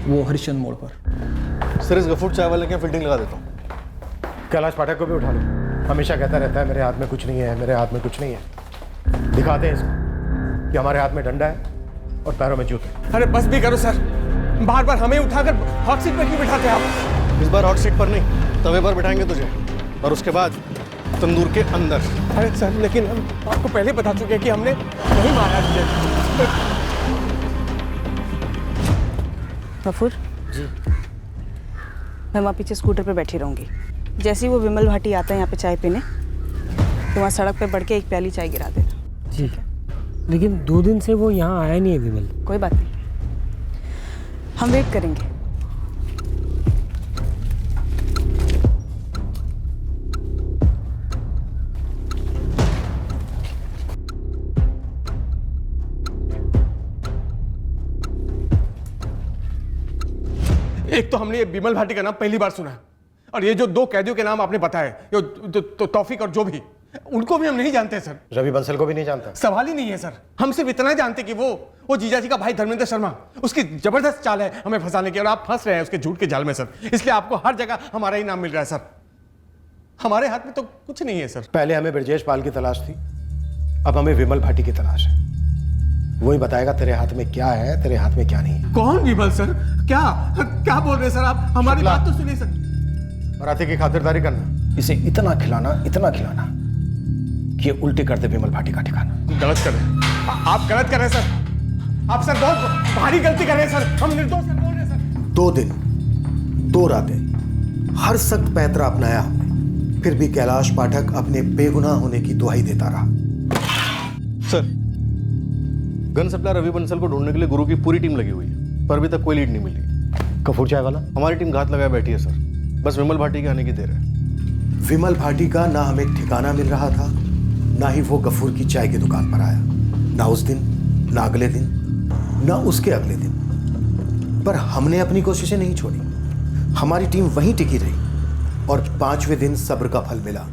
वो हरिश्चंद्र मोड़ पर। सर इस गफूर चाय वाले के फील्डिंग लगा देता हूँ। कैलाश पाठक को भी उठा लो, हमेशा कहता रहता है मेरे हाथ में कुछ नहीं है, मेरे हाथ में कुछ नहीं है। दिखाते हैं इसको कि हमारे हाथ में डंडा है और पैरों में जूते। अरे बस भी करो सर, बार बार हमें उठाकर हॉट सीट पर क्यों बिठाते आप? इस बार हॉट सीट पर नहीं, तवे पर बिठाएंगे तुझे, और उसके बाद तंदूर के अंदर। अरे सर, लेकिन हम आपको पहले बता चुके हैं कि हमने नहीं मारा तुझे। गफूर जी, मैं वहाँ पीछे स्कूटर पे बैठी रहूँगी। जैसे ही वो विमल भाटी आता है यहाँ पे चाय पीने, तो वहाँ सड़क पे बढ़ के एक प्याली चाय गिरा देना। ठीक है, लेकिन 2 दिन से वो यहाँ आया नहीं है विमल। कोई बात नहीं, हम वेट करेंगे। एक तो हमने ये विमल भाटी का नाम पहली बार सुना है, और ये जो 2 कैदियों के नाम आपने बताए, ये तो तौफीक और जो भी, उनको भी हम नहीं जानते सर। रवि बंसल को भी नहीं जानता? सवाल ही नहीं है सर, हम सिर्फ इतना जानते कि वो जीजा जी का भाई धर्मेंद्र शर्मा, उसकी जबरदस्त चाल है हमें फंसाने की, और आप फंस रहे हैं उसके झूठ के जाल में सर। इसलिए आपको हर जगह हमारा ही नाम मिल रहा है सर, हमारे हाथ में तो कुछ नहीं है सर। पहले हमें ब्रजेश पाल की तलाश थी, अब हमें विमल भाटी की तलाश है। वही बताएगा तेरे हाथ में क्या है, तेरे हाथ में क्या नहीं है। कौन विमल सर? क्या बोल रहे हैं सर आप? हमारी बात तो सुनिए सर। मराठी की खातिरदारी करना, इसे इतना खिलाना कि ये उल्टी कर दे विमल भाटी का ठिकाना। गलत कर रहे हैं आप, गलत कर रहे हैं सर। आप सर बहुत भारी गलती कर रहे हैं सर, हम निर्दोष से बोल रहे हैं सर। 2 दिन 2 रातें हर सख्त पैंतरा अपनाया हमने, फिर भी कैलाश पाठक अपने बेगुनाह होने की दुहाई देता रहा। Sir, gun supplier Ravi Bansal को ढूंढने के लिए गुरु की पूरी टीम लगी हुई है, पर अभी तक कोई लीड नहीं मिली। कपूर चाय वाला? हमारी टीम घात लगाए बैठी है सर, बस विमल भाटी के आने की देर है। विमल भाटी का ना हमें ठिकाना मिल रहा था, ना ही वो गफूर की चाय की दुकान पर आया, ना उस दिन, ना अगले दिन, ना उसके अगले दिन। पर हमने अपनी कोशिशें नहीं छोड़ी, हमारी टीम वहीं टिकी रही और 5वें दिन सब्र का फल मिला,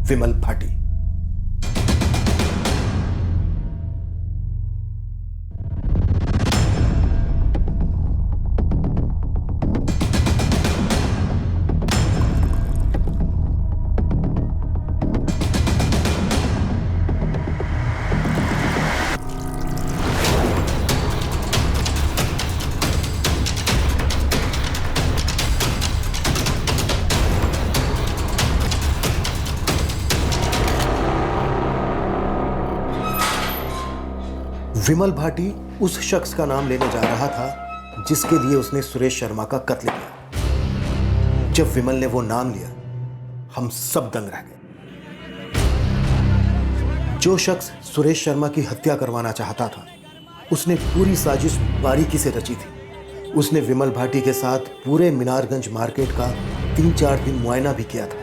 विमल भाटी। विमल भाटी उस शख्स का नाम लेने जा रहा था जिसके लिए उसने सुरेश शर्मा का कत्ल किया। जब विमल ने वो नाम लिया, हम सब दंग रह गए। जो शख्स सुरेश शर्मा की हत्या करवाना चाहता था, उसने पूरी साजिश बारीकी से रची थी। उसने विमल भाटी के साथ पूरे मीनारगंज मार्केट का 3-4 दिन मुआयना भी किया था।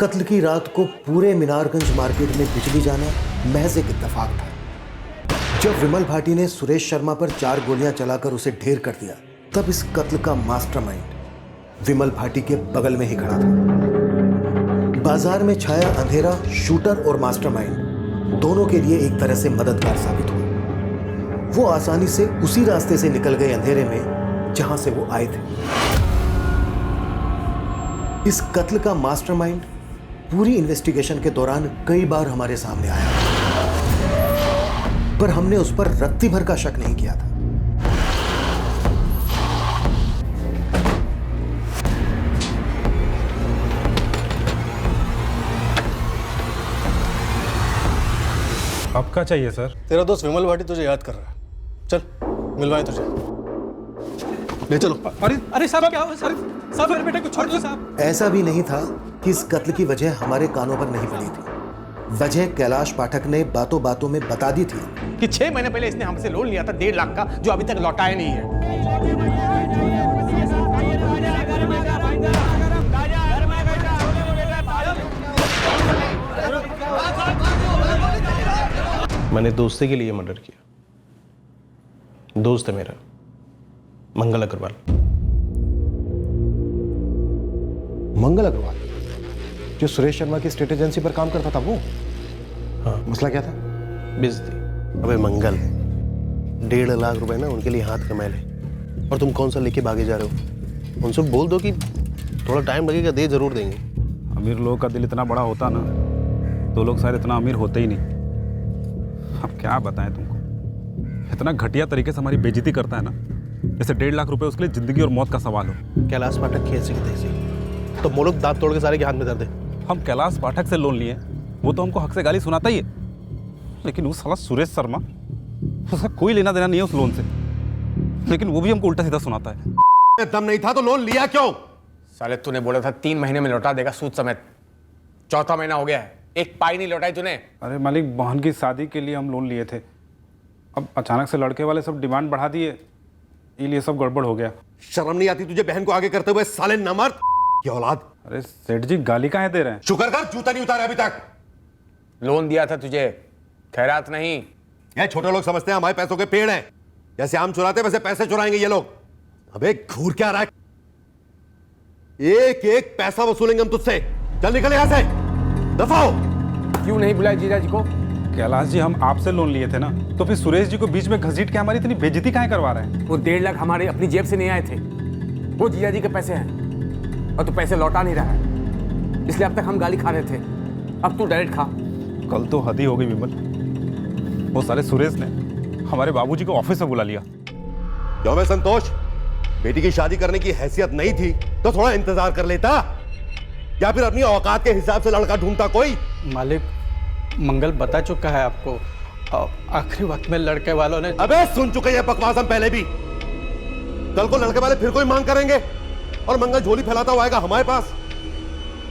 कत्ल की रात को पूरे मीनारगंज मार्केट में बिजली जाना महज एक इत्तेफाक था। जब विमल भाटी ने सुरेश शर्मा पर 4 गोलियां चलाकर उसे ढेर कर दिया, तब इस कत्ल का मास्टरमाइंड विमल भाटी के बगल में ही खड़ा था। बाजार में छाया अंधेरा शूटर और मास्टरमाइंड दोनों के लिए एक तरह से मददगार साबित हुआ। वो आसानी से उसी रास्ते से निकल गए अंधेरे में जहां से वो आए थे। इस कत्ल का मास्टरमाइंड पूरी इन्वेस्टिगेशन के दौरान कई बार हमारे सामने आया, पर हमने उस पर रत्ती भर का शक नहीं किया था। अब क्या चाहिए सर? तेरा दोस्त विमल भाटी तुझे याद कर रहा है, चल मिलवाए तुझे, ले चलो। अरे साहब क्या हुआ? साहब मेरे बेटे को छोड़ दो साहब। ऐसा भी नहीं था कि इस कत्ल की वजह हमारे कानों पर नहीं पड़ी थी। वजह कैलाश पाठक ने बातों बातों में बता दी थी कि 6 महीने पहले इसने हमसे लोन लिया था 1.5 लाख का, जो अभी तक लौटाया नहीं है। मैंने दोस्ती के लिए मर्डर किया। दोस्त है मेरा मंगल अग्रवाल। मंगल अग्रवाल जो सुरेश शर्मा की स्टेट एजेंसी पर काम करता था वो? हाँ। मसला क्या था? बेइज्जती। अबे मंगल 1.5 लाख रुपए ना उनके लिए हाथ का मैल है, और तुम कौन सा लेके भागे जा रहे हो? उनसे बोल दो कि थोड़ा टाइम लगेगा, दे जरूर देंगे। अमीर लोगों का दिल इतना बड़ा होता ना तो लोग शायद इतना अमीर होते ही नहीं। अब क्या बताएं तुमको, इतना घटिया तरीके से हमारी बेइज्जती करता है ना, जैसे 1.5 लाख रुपए उसके लिए जिंदगी और मौत का सवाल हो। कैलाश पाठक की ऐसी तैसी तो मोलक दांत तोड़ के सारे के हाथ में दर्द है। हम कैलाश पाठक से लोन लिए, वो तो हमको हक से गाली सुनाता ही है, लेकिन वो साला सुरेश शर्मा, उसका कोई लेना देना नहीं है उस लोन से, लेकिन वो भी हमको उल्टा सीधा सुनाता है। दम नहीं था तो लोन लिया क्यों? साले तूने बोला था 3 महीने में लौटा देगा सूद समेत, 4था महीना हो गया है, एक पाई नहीं लौटाई तूने। अरे मालिक, बहन की शादी के लिए हम लोन लिए थे, अब अचानक से लड़के वाले सब डिमांड बढ़ा दिए, इसलिए सब गड़बड़ हो गया। शर्म नहीं आती तुझे बहन को आगे करते हुए? साले नमर्द की औलाद। अरे सेठ जी गाली काहे दे रहे हैं? शुक्र कर जूता नहीं उतारा अभी तक। लोन दिया था तुझे, खैरात नहीं। ये छोटे लोग समझते हैं हमारे पैसों के पेड़ हैं, जैसे आम चुराते वैसे पैसे चुराएंगे ये लोग। अबे घूर क्या रहा है? एक एक पैसा वसूलेंगे हम तुझसे। चल निकल यहां से, दफा हो। क्यों नहीं बुलाया जीजा जी को? कैलाश जी, हम आपसे लोन लिए थे ना, तो फिर सुरेश जी को बीच में घसीट के हमारी इतनी बेइज्जती काहे करवा रहे हैं? वो 1.5 लाख हमारे अपनी जेब से नहीं आए थे, वो जीजा जी के पैसे हैं, और तू पैसे लौटा नहीं रहा है, इसलिए अब तक हम गाली खा रहे थे, अब तू डायरेक्ट खा। कल तो हद ही हो गई विमल, वो साले सुरेश ने हमारे बाबूजी को ऑफिस में बुला लिया। क्यों मैं संतोष, बेटी की शादी करने की हैसियत नहीं थी तो थोड़ा इंतजार कर लेता, या फिर अपनी औकात के हिसाब से लड़का ढूंढता कोई? मालिक, मंगल बता चुका है आपको, और आखिरी वक्त में लड़के वालों ने अबे सुन चुके ये बकवास हम पहले भी। कल को लड़के वाले फिर कोई मांग करेंगे और मंगल झोली फैलाता हुआ आएगा हमारे पास।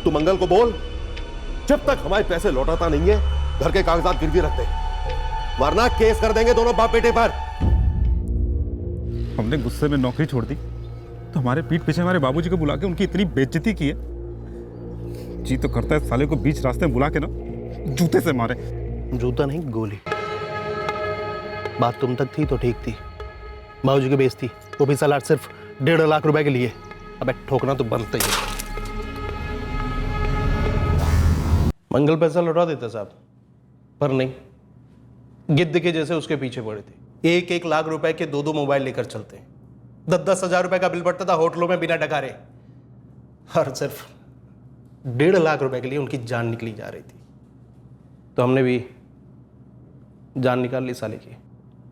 तू मंगल को बोल, जब तक हमारे पैसे लौटाता नहीं है घर के कागजात गिरवी रख दे, वरना केस कर देंगे दोनों बाप बेटे पर। हमने गुस्से में नौकरी छोड़ दी तो हमारे पीठ पीछे हमारे बाबूजी को बुला के उनकी इतनी बेइज्जती की है। जी तो करता है साले को बीच रास्ते में बुला के ना जूते से मारे। जूता नहीं, गोली। बात तुम तक थी तो ठीक थी, बाबूजी की बेइज्जती, वो भी साला सिर्फ 1.5 लाख रुपए के लिए। अबे ठोकना तो बनता ही है। मंगल पैसा लौटा देता साहब, पर नहीं, गिद्ध के जैसे उसके पीछे पड़े थे। 1-1 लाख रुपए के 2-2 मोबाइल लेकर चलते हैं। 10-10 हजार रुपए का बिल पड़ता था होटलों में बिना डकारे, और सिर्फ 1.5 लाख रुपए के लिए उनकी जान निकली जा रही थी। तो हमने भी जान निकाल ली साले की।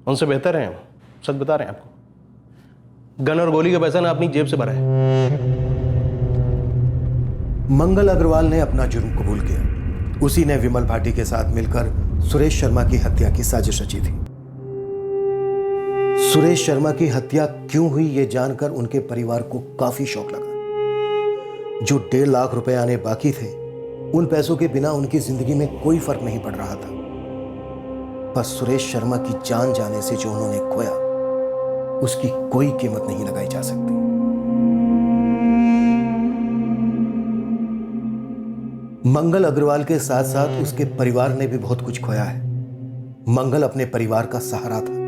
उनसे बेहतर हैं हम, सच बता रहे हैं आपको। गन और गोली का पैसा ना अपनी जेब से भरा है। मंगल अग्रवाल ने अपना जुर्म कबूल किया। उसी ने विमल भाटी के साथ मिलकर सुरेश शर्मा की हत्या की साजिश रची थी। सुरेश शर्मा की हत्या क्यों हुई यह जानकर उनके परिवार को काफी शौक लगा। जो 1.5 लाख रुपए आने बाकी थे, उन पैसों के बिना उनकी जिंदगी में कोई फर्क नहीं पड़ रहा था। पर सुरेश शर्मा की जान जाने से जो उन्होंने खोया, उसकी कोई कीमत नहीं लगाई जा सकती। मंगल अग्रवाल के साथ साथ उसके परिवार ने भी बहुत कुछ खोया है। मंगल अपने परिवार का सहारा था,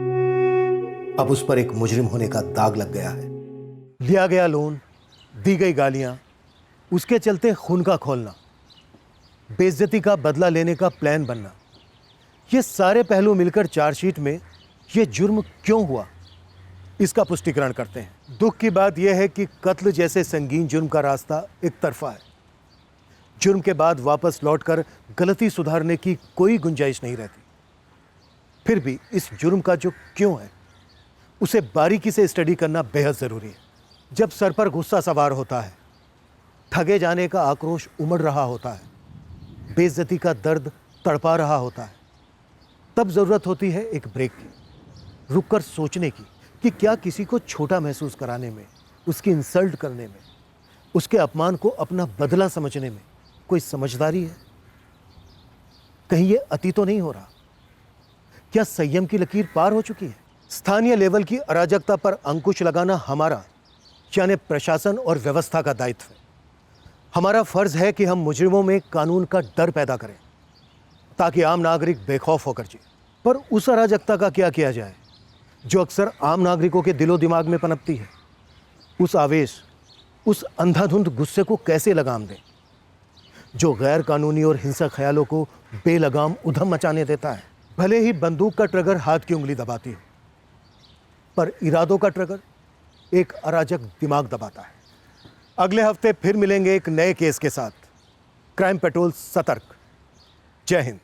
अब उस पर एक मुजरिम होने का दाग लग गया है। लिया गया लोन, दी गई गालियां, उसके चलते खून का खोलना, बेइज्जती का बदला लेने का प्लान बनना, ये सारे पहलू मिलकर चार्जशीट में ये जुर्म क्यों हुआ, इसका पुष्टिकरण करते हैं। दुख की बात यह है कि कत्ल जैसे संगीन जुर्म का रास्ता एक तरफा है। जुर्म के बाद वापस लौटकर गलती सुधारने की कोई गुंजाइश नहीं रहती। फिर भी इस जुर्म का जो क्यों है, उसे बारीकी से स्टडी करना बेहद ज़रूरी है। जब सर पर गुस्सा सवार होता है, ठगे जाने का आक्रोश उमड़ रहा होता है, बेइज्जती का दर्द तड़पा रहा होता है, तब ज़रूरत होती है एक ब्रेक की, रुककर सोचने की कि क्या किसी को छोटा महसूस कराने में, उसकी इंसल्ट करने में, उसके अपमान को अपना बदला समझने में कोई समझदारी है? कहीं ये अति तो नहीं हो रहा? क्या संयम की लकीर पार हो चुकी है? स्थानीय लेवल की अराजकता पर अंकुश लगाना हमारा, यानी प्रशासन और व्यवस्था का दायित्व है। हमारा फर्ज है कि हम मुजरिमों में कानून का डर पैदा करें ताकि आम नागरिक बेखौफ होकर जिए। पर उस अराजकता का क्या किया जाए जो अक्सर आम नागरिकों के दिलो दिमाग में पनपती है? उस आवेश, उस अंधाधुंध गुस्से को कैसे लगाम दें जो गैर कानूनी और हिंसक ख्यालों को बेलगाम उधम मचाने देता है? भले ही बंदूक का ट्रिगर हाथ की उंगली दबाती है, पर इरादों का ट्रिगर एक अराजक दिमाग दबाता है। अगले हफ्ते फिर मिलेंगे एक नए केस के साथ। क्राइम पेट्रोल सतर्क। जय हिंद।